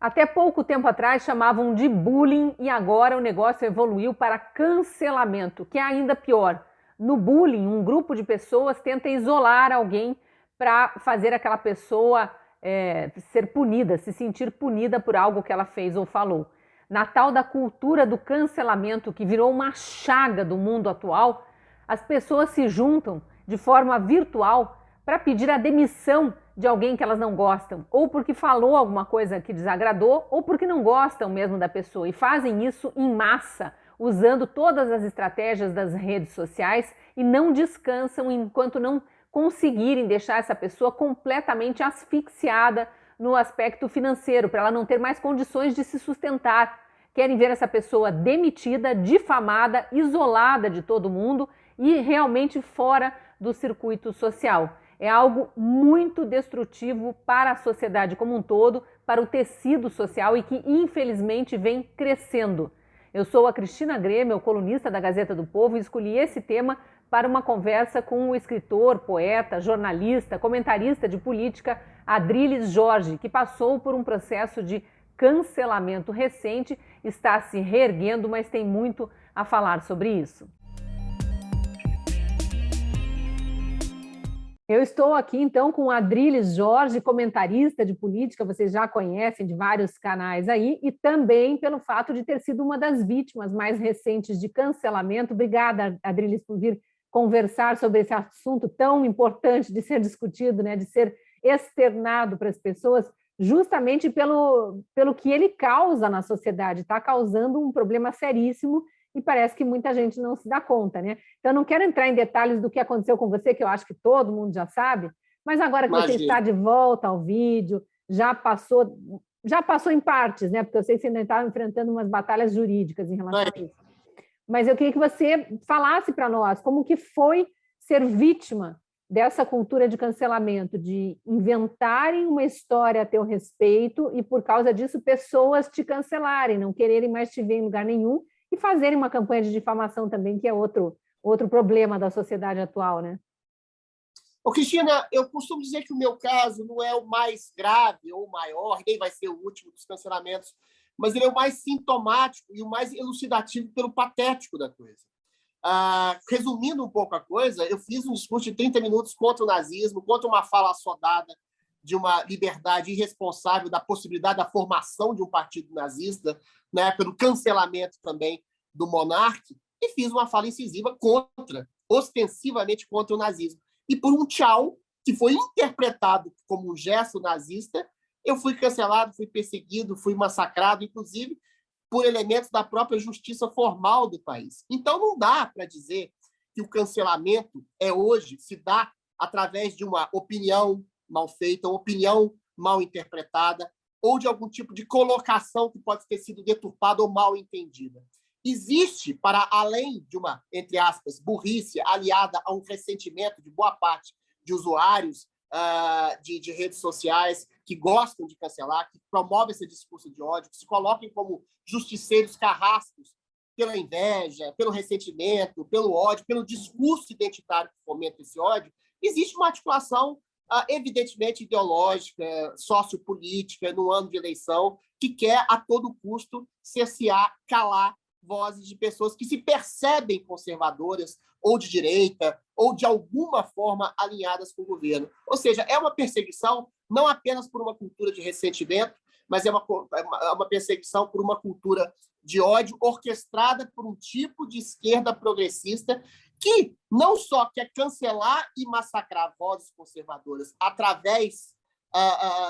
Até pouco tempo atrás chamavam de bullying e agora o negócio evoluiu para cancelamento, que é ainda pior. No bullying, um grupo de pessoas tenta isolar alguém para fazer aquela pessoa ser punida, se sentir punida por algo que ela fez ou falou. Na tal da cultura do cancelamento, que virou uma chaga do mundo atual, as pessoas se juntam de forma virtual para pedir a demissão de alguém que elas não gostam, ou porque falou alguma coisa que desagradou, ou porque não gostam mesmo da pessoa, e fazem isso em massa, usando todas as estratégias das redes sociais e não descansam enquanto não conseguirem deixar essa pessoa completamente asfixiada no aspecto financeiro, para ela não ter mais condições de se sustentar. Querem ver essa pessoa demitida, difamada, isolada de todo mundo e realmente fora do circuito social. É algo muito destrutivo para a sociedade como um todo, para o tecido social e que infelizmente vem crescendo. Eu sou a Cristina Grêmio, colunista da Gazeta do Povo, e escolhi esse tema para uma conversa com o escritor, poeta, jornalista, comentarista de política Adrilles Jorge, que passou por um processo de cancelamento recente, está se reerguendo, mas tem muito a falar sobre isso. Eu estou aqui, então, com o Adrilles Jorge, comentarista de política, vocês já conhecem de vários canais aí, e também pelo fato de ter sido uma das vítimas mais recentes de cancelamento. Obrigada, Adrilles, por vir conversar sobre esse assunto tão importante de ser discutido, né, de ser externado para as pessoas, justamente pelo que ele causa na sociedade. Está causando um problema seríssimo e parece que muita gente não se dá conta, né? Então, não quero entrar em detalhes do que aconteceu com você, que eu acho que todo mundo já sabe, mas agora que você está de volta ao vídeo, já passou em partes, né? Porque eu sei que você ainda estava enfrentando umas batalhas jurídicas em relação a isso. Mas eu queria que você falasse para nós como que foi ser vítima dessa cultura de cancelamento, de inventarem uma história a teu respeito e, por causa disso, pessoas te cancelarem, não quererem mais te ver em lugar nenhum, e fazerem uma campanha de difamação também, que é outro problema da sociedade atual, né? Ô, Cristina, eu costumo dizer que o meu caso não é o mais grave ou o maior, nem vai ser o último dos cancelamentos, mas ele é o mais sintomático e o mais elucidativo pelo patético da coisa. Resumindo um pouco a coisa, eu fiz um discurso de 30 minutos contra o nazismo, contra uma fala assodada de uma liberdade irresponsável da possibilidade da formação de um partido nazista, né, pelo cancelamento também do monarca, e fiz uma fala incisiva ostensivamente contra o nazismo. E por um tchau, que foi interpretado como um gesto nazista, eu fui cancelado, fui perseguido, fui massacrado, inclusive por elementos da própria justiça formal do país. Então, não dá para dizer que o cancelamento hoje se dá através de uma opinião mal feita, uma opinião mal interpretada, ou de algum tipo de colocação que pode ter sido deturpada ou mal entendida. Existe, para além de uma, entre aspas, burrice aliada a um ressentimento de boa parte de usuários de redes sociais que gostam de cancelar, que promovem esse discurso de ódio, que se colocam como justiceiros carrascos pela inveja, pelo ressentimento, pelo ódio, pelo discurso identitário que fomenta esse ódio, existe uma articulação evidentemente ideológica, sociopolítica, no ano de eleição, que quer, a todo custo, cercear, calar vozes de pessoas que se percebem conservadoras ou de direita ou de alguma forma alinhadas com o governo. Ou seja, é uma perseguição não apenas por uma cultura de ressentimento, mas é uma perseguição por uma cultura de ódio orquestrada por um tipo de esquerda progressista que não só quer cancelar e massacrar vozes conservadoras através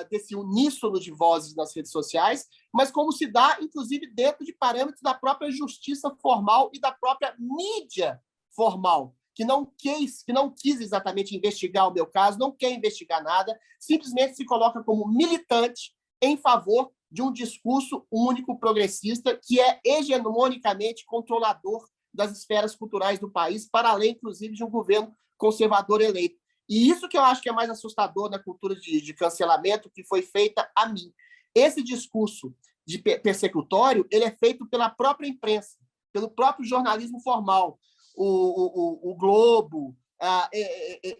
desse uníssono de vozes nas redes sociais, mas como se dá, inclusive, dentro de parâmetros da própria justiça formal e da própria mídia formal, que não quis exatamente investigar o meu caso, não quer investigar nada, simplesmente se coloca como militante em favor de um discurso único progressista que é hegemonicamente controlador das esferas culturais do país, para além, inclusive, de um governo conservador eleito. E isso que eu acho que é mais assustador na cultura de cancelamento que foi feita a mim. Esse discurso de persecutório ele é feito pela própria imprensa, pelo próprio jornalismo formal. O Globo,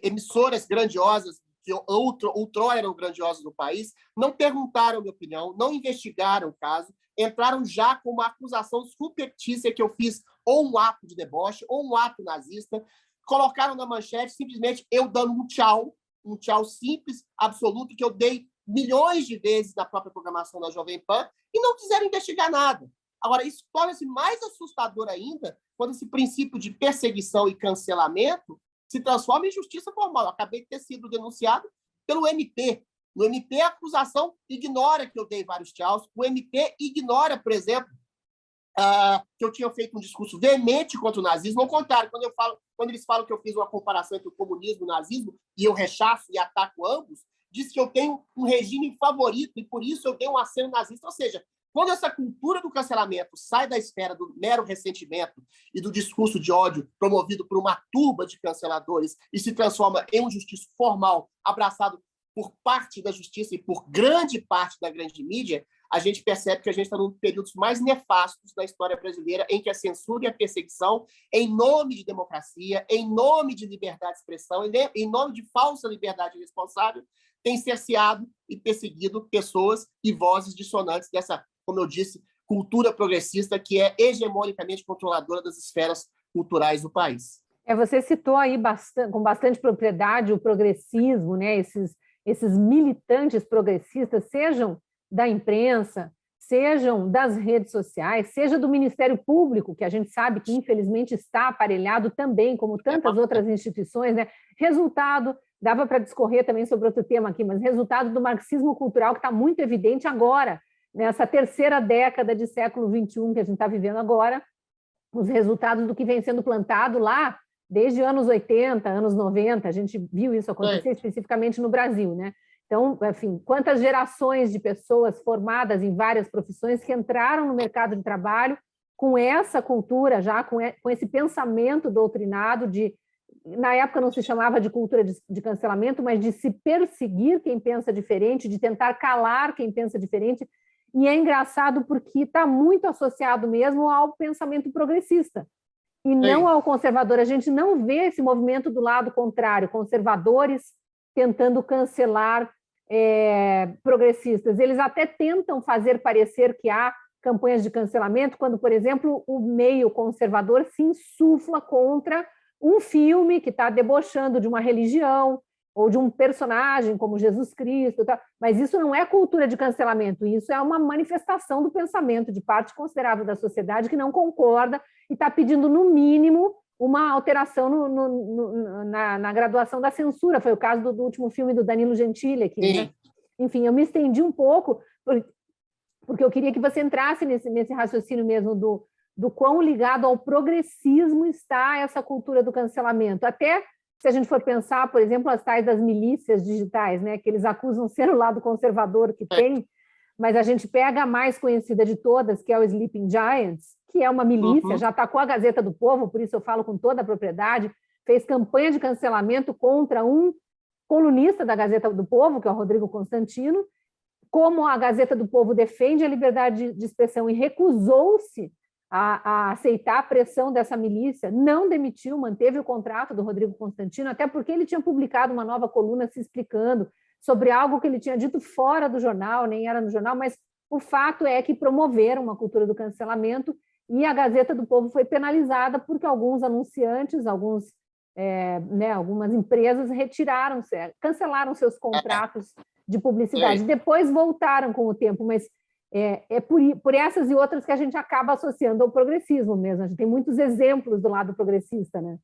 emissoras grandiosas que outrora eram grandiosos no país, não perguntaram minha opinião, não investigaram o caso, entraram já com uma acusação suspeitícia que eu fiz ou um ato de deboche ou um ato nazista, colocaram na manchete simplesmente eu dando um tchau simples, absoluto, que eu dei milhões de vezes na própria programação da Jovem Pan, e não quiseram investigar nada. Agora, isso torna-se mais assustador ainda quando esse princípio de perseguição e cancelamento se transforma em justiça formal. Eu acabei de ter sido denunciado pelo MP. No MP, a acusação ignora que eu dei vários tchauz. O MP ignora, por exemplo, que eu tinha feito um discurso veemente contra o nazismo. Ao contrário, quando eles falam que eu fiz uma comparação entre o comunismo e o nazismo, e eu rechaço e ataco ambos, diz que eu tenho um regime favorito e, por isso, eu dei um aceno nazista. Ou seja, quando essa cultura do cancelamento sai da esfera do mero ressentimento e do discurso de ódio promovido por uma turba de canceladores e se transforma em um justiça formal abraçado por parte da justiça e por grande parte da grande mídia, a gente percebe que a gente está num dos períodos mais nefastos da história brasileira, em que a censura e a perseguição, em nome de democracia, em nome de liberdade de expressão, em nome de falsa liberdade responsável, tem cerceado e perseguido pessoas e vozes dissonantes dessa, como eu disse, cultura progressista que é hegemonicamente controladora das esferas culturais do país. Você citou aí com bastante propriedade o progressismo, né? Esses militantes progressistas, sejam da imprensa, sejam das redes sociais, seja do Ministério Público, que a gente sabe que, infelizmente, está aparelhado também, como tantas outras instituições, né? Resultado, dava para discorrer também sobre outro tema aqui, mas resultado do marxismo cultural que está muito evidente agora, nessa terceira década de século XXI que a gente está vivendo agora, os resultados do que vem sendo plantado lá desde anos 80, anos 90, a gente viu isso acontecer especificamente no Brasil, né? Então, enfim, quantas gerações de pessoas formadas em várias profissões que entraram no mercado de trabalho com essa cultura já, com esse pensamento doutrinado de, na época não se chamava de cultura de cancelamento, mas de se perseguir quem pensa diferente, de tentar calar quem pensa diferente, e é engraçado porque está muito associado mesmo ao pensamento progressista, e não ao conservador. A gente não vê esse movimento do lado contrário, conservadores tentando cancelar progressistas. Eles até tentam fazer parecer que há campanhas de cancelamento quando, por exemplo, o meio conservador se insufla contra um filme que está debochando de uma religião ou de um personagem como Jesus Cristo, tá? Mas isso não é cultura de cancelamento, isso é uma manifestação do pensamento de parte considerável da sociedade que não concorda e está pedindo, no mínimo, uma alteração na graduação da censura. Foi o caso do último filme do Danilo Gentili aqui, né? Enfim, eu me estendi um pouco, porque eu queria que você entrasse nesse raciocínio mesmo do quão ligado ao progressismo está essa cultura do cancelamento. Até se a gente for pensar, por exemplo, as tais das milícias digitais, né, que eles acusam ser o lado conservador que tem, mas a gente pega a mais conhecida de todas, que é o Sleeping Giants, que é uma milícia, já atacou a Gazeta do Povo, por isso eu falo com toda a propriedade, fez campanha de cancelamento contra um colunista da Gazeta do Povo, que é o Rodrigo Constantino. Como a Gazeta do Povo defende a liberdade de expressão e recusou-se a aceitar a pressão dessa milícia, não demitiu, manteve o contrato do Rodrigo Constantino, até porque ele tinha publicado uma nova coluna se explicando sobre algo que ele tinha dito fora do jornal, nem era no jornal, mas o fato é que promoveram uma cultura do cancelamento e a Gazeta do Povo foi penalizada porque alguns anunciantes, algumas empresas cancelaram seus contratos de publicidade. Depois voltaram com o tempo, mas por essas e outras que a gente acaba associando ao progressismo mesmo. A gente tem muitos exemplos do lado progressista, né?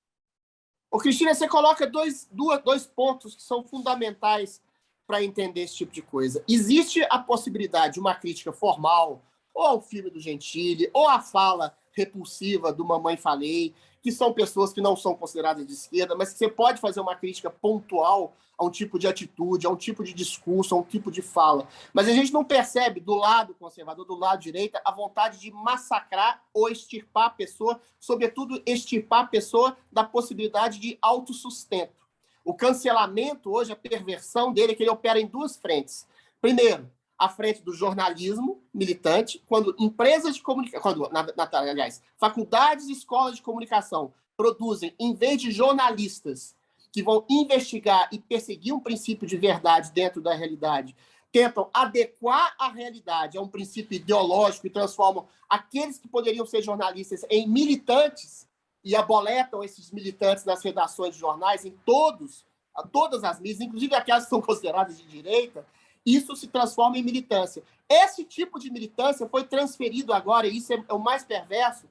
Cristina, você coloca dois pontos que são fundamentais para entender esse tipo de coisa. Existe a possibilidade de uma crítica formal, ou ao filme do Gentili, ou à fala repulsiva do Mamãe Falei, que são pessoas que não são consideradas de esquerda, mas que você pode fazer uma crítica pontual a um tipo de atitude, a um tipo de discurso, a um tipo de fala. Mas a gente não percebe, do lado conservador, do lado direita, a vontade de massacrar ou extirpar a pessoa, sobretudo extirpar a pessoa da possibilidade de autossustento. O cancelamento, hoje, a perversão dele é que ele opera em duas frentes. Primeiro, à frente do jornalismo militante, quando empresas de comunicação, aliás, faculdades e escolas de comunicação produzem, em vez de jornalistas que vão investigar e perseguir um princípio de verdade dentro da realidade, tentam adequar a realidade a um princípio ideológico e transformam aqueles que poderiam ser jornalistas em militantes e aboletam esses militantes nas redações de jornais, em todas as mídias, inclusive aquelas que são consideradas de direita, isso se transforma em militância. Esse tipo de militância foi transferido agora, e isso é o mais perverso,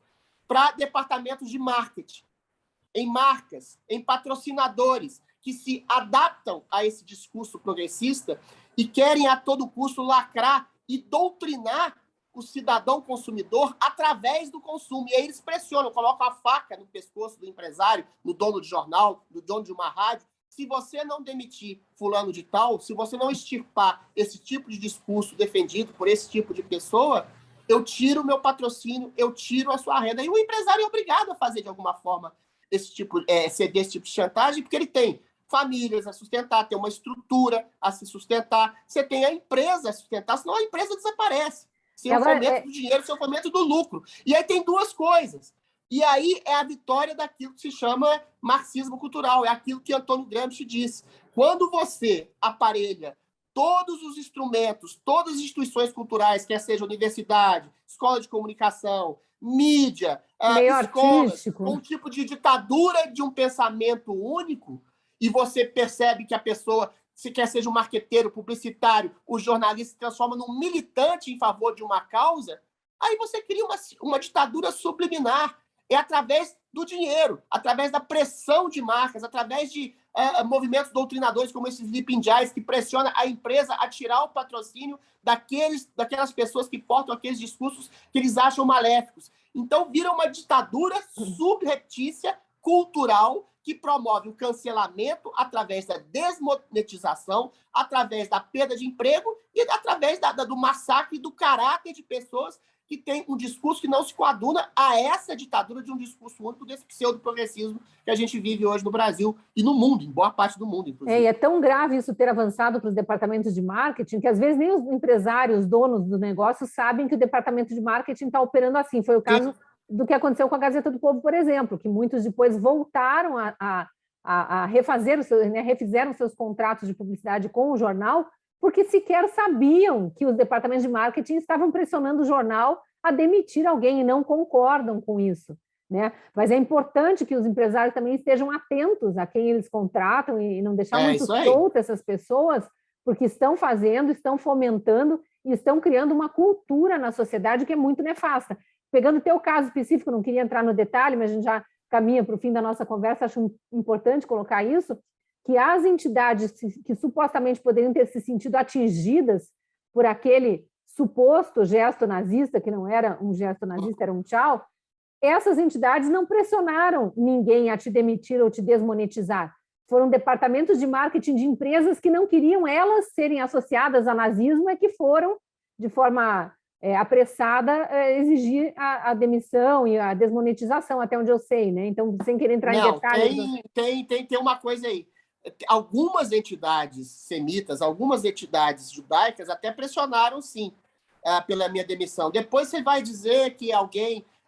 para departamentos de marketing, em marcas, em patrocinadores, que se adaptam a esse discurso progressista e querem a todo custo lacrar e doutrinar o cidadão consumidor através do consumo. E aí eles pressionam, colocam a faca no pescoço do empresário, no dono de jornal, no dono de uma rádio. Se você não demitir fulano de tal, se você não extirpar esse tipo de discurso defendido por esse tipo de pessoa, eu tiro o meu patrocínio, eu tiro a sua renda. E o empresário é obrigado a fazer, de alguma forma, ceder esse tipo de chantagem, porque ele tem famílias a sustentar, tem uma estrutura a se sustentar, você tem a empresa a sustentar, senão a empresa desaparece. Sem o fomento do dinheiro, sem o fomento do lucro. E aí tem duas coisas. E aí é a vitória daquilo que se chama marxismo cultural, é aquilo que Antônio Gramsci disse. Quando você aparelha todos os instrumentos, todas as instituições culturais, quer seja universidade, escola de comunicação, mídia, escolas, com um tipo de ditadura de um pensamento único, e você percebe que a pessoa, se quer seja um marqueteiro, publicitário, o jornalista se transforma num militante em favor de uma causa, aí você cria uma ditadura subliminar. É através do dinheiro, através da pressão de marcas, através de movimentos doutrinadores como esses lipinjais, que pressionam a empresa a tirar o patrocínio daquelas pessoas que portam aqueles discursos que eles acham maléficos. Então, vira uma ditadura subreptícia, cultural, que promove o cancelamento através da desmonetização, através da perda de emprego e através do massacre do caráter de pessoas que têm um discurso que não se coaduna a essa ditadura de um discurso único desse pseudo-progressismo que a gente vive hoje no Brasil e no mundo, em boa parte do mundo, inclusive. E é tão grave isso ter avançado para os departamentos de marketing que, às vezes, nem os empresários, os donos do negócio, sabem que o departamento de marketing está operando assim. Foi o caso do que aconteceu com a Gazeta do Povo, por exemplo, que muitos depois voltaram a refazer refizeram seus contratos de publicidade com o jornal, porque sequer sabiam que os departamentos de marketing estavam pressionando o jornal a demitir alguém e não concordam com isso, né? Mas é importante que os empresários também estejam atentos a quem eles contratam e não deixar muito soltas essas pessoas, porque estão fazendo, estão fomentando e estão criando uma cultura na sociedade que é muito nefasta. Pegando o teu caso específico, não queria entrar no detalhe, mas a gente já caminha para o fim da nossa conversa, acho importante colocar isso, que as entidades que supostamente poderiam ter se sentido atingidas por aquele suposto gesto nazista, que não era um gesto nazista, era um tchau, essas entidades não pressionaram ninguém a te demitir ou te desmonetizar. Foram departamentos de marketing de empresas que não queriam elas serem associadas a nazismo e que foram, de forma apressada, exigir a demissão e a desmonetização, até onde eu sei, né? Então, sem querer entrar em detalhes... Tem uma coisa aí. Algumas entidades semitas, algumas entidades judaicas até pressionaram, sim, pela minha demissão. Depois você vai dizer que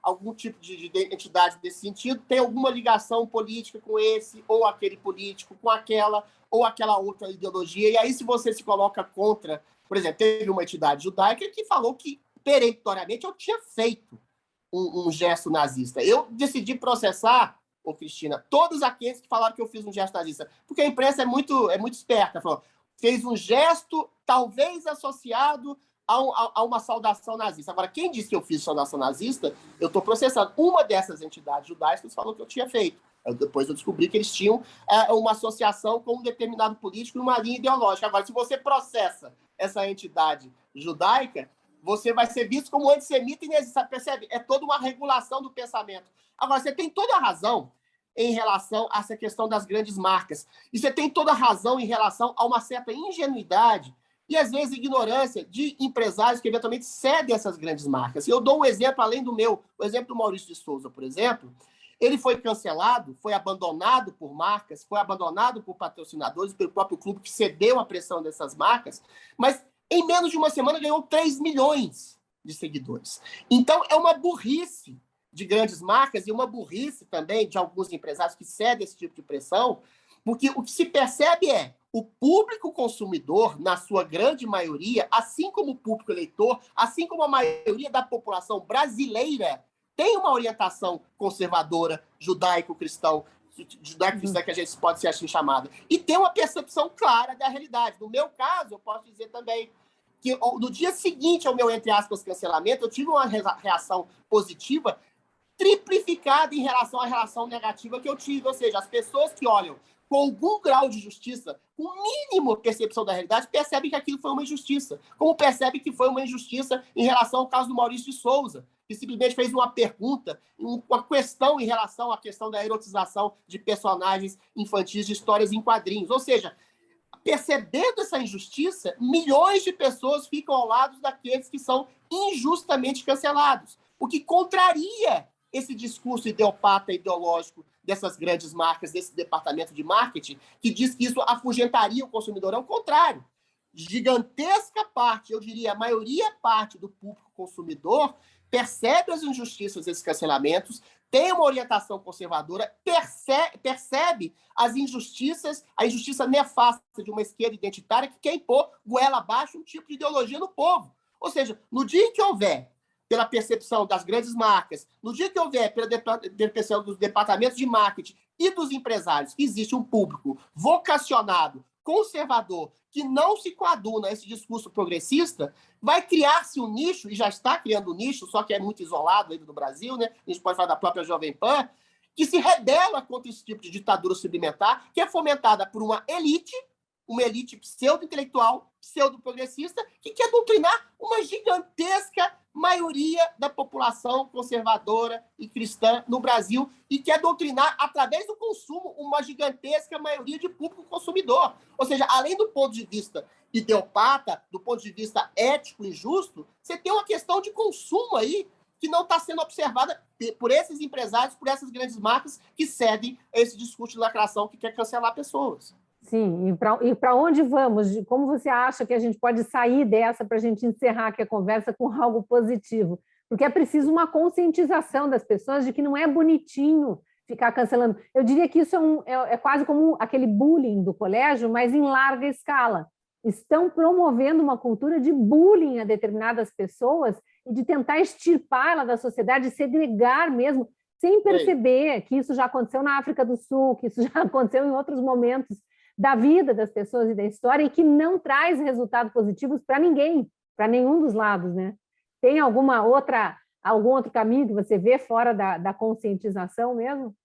algum tipo de entidade desse sentido tem alguma ligação política com esse ou aquele político, com aquela ou aquela outra ideologia. E aí, se você se coloca contra... Por exemplo, teve uma entidade judaica que falou que, peremptoriamente, eu tinha feito um gesto nazista. Eu decidi processar, Cristina, todos aqueles que falaram que eu fiz um gesto nazista, porque a imprensa é muito esperta. Falou, fez um gesto talvez associado a uma saudação nazista. Agora, quem disse que eu fiz saudação nazista, eu estou processando. Uma dessas entidades judaicas falou que eu tinha feito. Depois eu descobri que eles tinham uma associação com um determinado político numa linha ideológica. Agora, se você processa essa entidade judaica, você vai ser visto como antissemita e percebe? É toda uma regulação do pensamento. Agora, você tem toda a razão em relação a essa questão das grandes marcas. E você tem toda a razão em relação a uma certa ingenuidade e, às vezes, ignorância de empresários que, eventualmente, cedem essas grandes marcas. E eu dou um exemplo, além do meu, o exemplo do Maurício de Souza, por exemplo. Ele foi cancelado, foi abandonado por marcas, foi abandonado por patrocinadores, pelo próprio clube que cedeu à pressão dessas marcas, mas em menos de uma semana ganhou 3 milhões de seguidores. Então, é uma burrice de grandes marcas e uma burrice também de alguns empresários que cedem esse tipo de pressão Porque o que se percebe é o público consumidor, na sua grande maioria, assim como o público eleitor, assim como a maioria da população brasileira, tem uma orientação conservadora, judaico-cristão, judaico-cristã que a gente pode ser assim chamada, e tem uma percepção clara da realidade. No meu caso, eu posso dizer também que no dia seguinte ao meu, entre aspas, cancelamento, eu tive uma reação positiva triplificada em relação à relação negativa que eu tive. Ou seja, as pessoas que olham com algum grau de justiça, com mínimo percepção da realidade, percebem que aquilo foi uma injustiça. Como percebem que foi uma injustiça em relação ao caso do Maurício de Souza, que simplesmente fez uma pergunta, uma questão em relação à questão da erotização de personagens infantis de histórias em quadrinhos. Ou seja, percebendo essa injustiça, milhões de pessoas ficam ao lado daqueles que são injustamente cancelados, o que contraria esse discurso ideopata, ideológico dessas grandes marcas, desse departamento de marketing, que diz que isso afugentaria o consumidor. É o contrário. Gigantesca parte, eu diria, a maioria parte do público consumidor percebe as injustiças desses cancelamentos, tem uma orientação conservadora, percebe as injustiças, a injustiça nefasta de uma esquerda identitária que quer impor goela abaixo um tipo de ideologia no povo. Ou seja, no dia em que houver, pela percepção das grandes marcas, no dia que houver, pela percepção dos departamentos de marketing e dos empresários, que existe um público vocacionado, conservador, que não se coaduna a esse discurso progressista, vai criar-se um nicho, e já está criando um nicho, só que é muito isolado ainda no Brasil, né? A gente pode falar da própria Jovem Pan, que se rebela contra esse tipo de ditadura sublimentar, que é fomentada por uma elite pseudo-intelectual, pseudo-progressista, que quer doutrinar uma gigantesca maioria da população conservadora e cristã no Brasil e quer doutrinar, através do consumo, uma gigantesca maioria de público consumidor. Ou seja, além do ponto de vista ideopata, do ponto de vista ético e justo, você tem uma questão de consumo aí que não está sendo observada por esses empresários, por essas grandes marcas que cedem a esse discurso de lacração que quer cancelar pessoas. Sim, e para onde vamos? Como você acha que a gente pode sair dessa para a gente encerrar aqui a conversa com algo positivo? Porque é preciso uma conscientização das pessoas de que não é bonitinho ficar cancelando. Eu diria que isso é quase como aquele bullying do colégio, mas em larga escala. Estão promovendo uma cultura de bullying a determinadas pessoas e de tentar extirpá-la da sociedade, segregar mesmo, sem perceber que isso já aconteceu na África do Sul, que isso já aconteceu em outros momentos da vida das pessoas e da história, e que não traz resultados positivos para ninguém, para nenhum dos lados, né? Tem algum outro caminho que você vê fora da conscientização mesmo?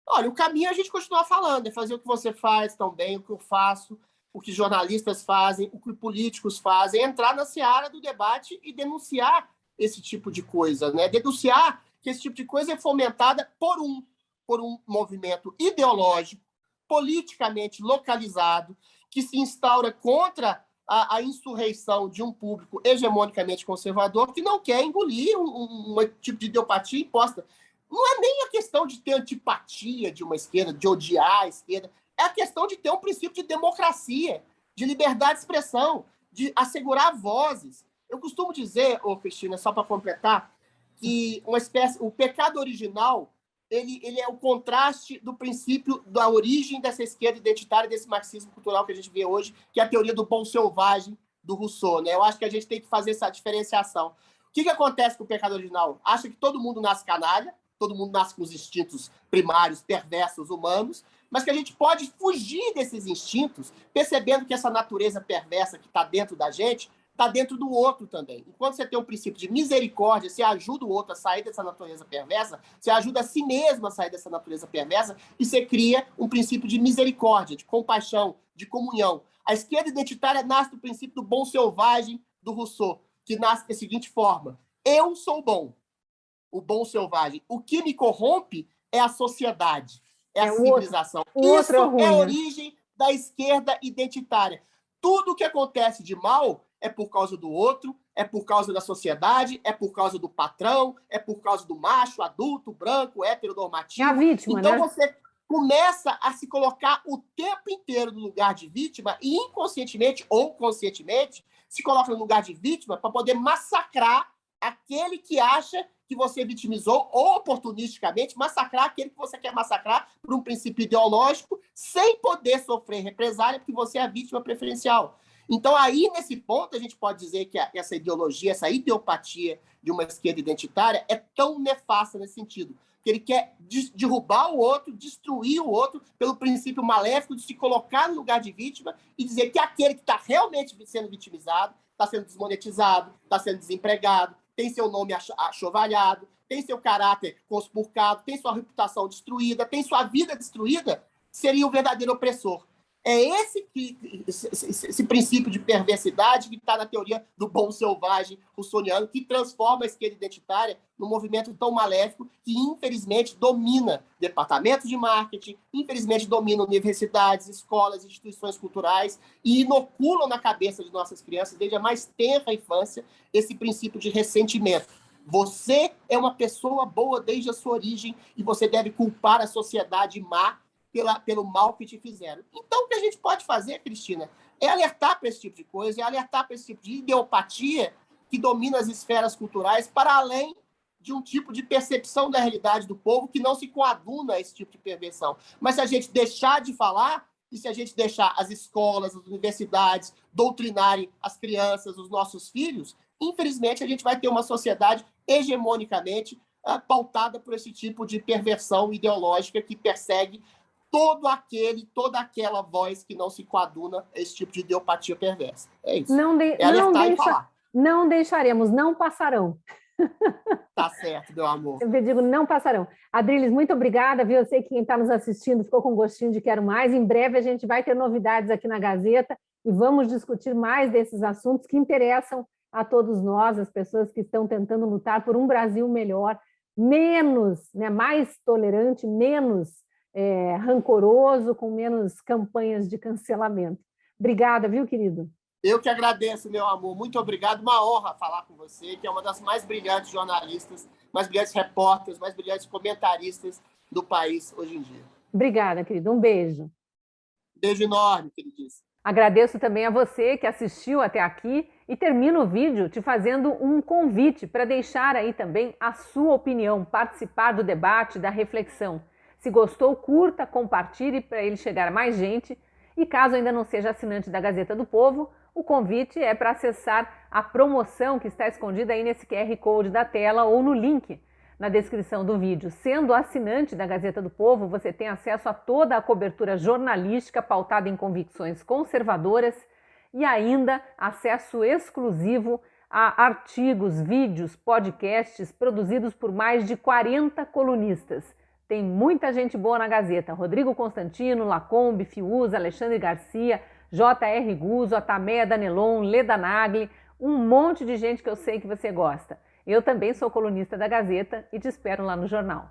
Olha, o caminho é a gente continuar falando, é fazer o que você faz também, o que eu faço, o que jornalistas fazem, o que políticos fazem, entrar na seara do debate e denunciar esse tipo de coisa, né? Denunciar que esse tipo de coisa é fomentada por um movimento ideológico, politicamente localizado, que se instaura contra a insurreição de um público hegemonicamente conservador que não quer engolir um tipo de ideopatia imposta. Não é nem a questão de ter antipatia de uma esquerda, de odiar a esquerda, é a questão de ter um princípio de democracia, de liberdade de expressão, de assegurar vozes. Eu costumo dizer, Cristina, só para completar, que o pecado original ele é o contraste do princípio da origem dessa esquerda identitária, desse marxismo cultural que a gente vê hoje, que é a teoria do bom selvagem do Rousseau, né? Eu acho que a gente tem que fazer essa diferenciação. O que acontece com o pecado original? Acha que todo mundo nasce canalha, todo mundo nasce com os instintos primários, perversos, humanos, mas que a gente pode fugir desses instintos, percebendo que essa natureza perversa que está dentro da gente está dentro do outro também. Enquanto você tem um princípio de misericórdia, você ajuda o outro a sair dessa natureza perversa, você ajuda a si mesmo a sair dessa natureza perversa e você cria um princípio de misericórdia, de compaixão, de comunhão. A esquerda identitária nasce do princípio do bom selvagem do Rousseau, que nasce da seguinte forma: eu sou bom, o bom selvagem. O que me corrompe é a sociedade, é a civilização. Isso é a origem da esquerda identitária. Tudo o que acontece de mal é por causa do outro, é por causa da sociedade, é por causa do patrão, é por causa do macho, adulto, branco, heteronormativo. É a vítima, então, né? Você começa a se colocar o tempo inteiro no lugar de vítima e inconscientemente ou conscientemente se coloca no lugar de vítima para poder massacrar aquele que acha que você vitimizou ou oportunisticamente massacrar aquele que você quer massacrar por um princípio ideológico sem poder sofrer represália porque você é a vítima preferencial. Então, aí, nesse ponto, a gente pode dizer que essa ideologia, essa ideopatia de uma esquerda identitária é tão nefasta nesse sentido, que ele quer derrubar o outro, destruir o outro pelo princípio maléfico de se colocar no lugar de vítima e dizer que aquele que está realmente sendo vitimizado está sendo desmonetizado, está sendo desempregado, tem seu nome achovalhado, tem seu caráter conspurcado, tem sua reputação destruída, tem sua vida destruída, seria o verdadeiro opressor. É esse princípio de perversidade que está na teoria do bom selvagem russoniano, que transforma a esquerda identitária num movimento tão maléfico que, infelizmente, domina departamentos de marketing, infelizmente, domina universidades, escolas, instituições culturais e inoculam na cabeça de nossas crianças, desde a mais tenra infância, esse princípio de ressentimento. Você é uma pessoa boa desde a sua origem e você deve culpar a sociedade má pelo mal que te fizeram. Então, o que a gente pode fazer, Cristina, é alertar para esse tipo de coisa, é alertar para esse tipo de ideopatia que domina as esferas culturais, para além de um tipo de percepção da realidade do povo que não se coaduna a esse tipo de perversão. Mas se a gente deixar de falar, e se a gente deixar as escolas, as universidades doutrinarem as crianças, os nossos filhos, infelizmente a gente vai ter uma sociedade hegemonicamente pautada por esse tipo de perversão ideológica que persegue toda aquela voz que não se coaduna a esse tipo de ideopatia perversa. É isso. É alertar e falar. Não deixaremos, não passarão. Tá certo, meu amor. Eu digo, não passarão. Adriles, muito obrigada, viu? Eu sei que quem está nos assistindo ficou com gostinho de quero mais. Em breve a gente vai ter novidades aqui na Gazeta e vamos discutir mais desses assuntos que interessam a todos nós, as pessoas que estão tentando lutar por um Brasil melhor, menos, né, mais tolerante, menos rancoroso, com menos campanhas de cancelamento. Obrigada, viu, querido? Eu que agradeço, meu amor. Muito obrigado. Uma honra falar com você, que é uma das mais brilhantes jornalistas, mais brilhantes repórteres, mais brilhantes comentaristas do país hoje em dia. Obrigada, querido. Um beijo. Beijo enorme, queridíssimo. Agradeço também a você que assistiu até aqui e termino o vídeo te fazendo um convite para deixar aí também a sua opinião, participar do debate, da reflexão. Se gostou, curta, compartilhe para ele chegar a mais gente. E caso ainda não seja assinante da Gazeta do Povo, o convite é para acessar a promoção que está escondida aí nesse QR Code da tela ou no link na descrição do vídeo. Sendo assinante da Gazeta do Povo, você tem acesso a toda a cobertura jornalística pautada em convicções conservadoras e ainda acesso exclusivo a artigos, vídeos, podcasts produzidos por mais de 40 colunistas. Tem muita gente boa na Gazeta. Rodrigo Constantino, Lacombe, Fiuza, Alexandre Garcia, J.R. Guzzo, Atameia Danelon, Leda Nagli, um monte de gente que eu sei que você gosta. Eu também sou colunista da Gazeta e te espero lá no jornal.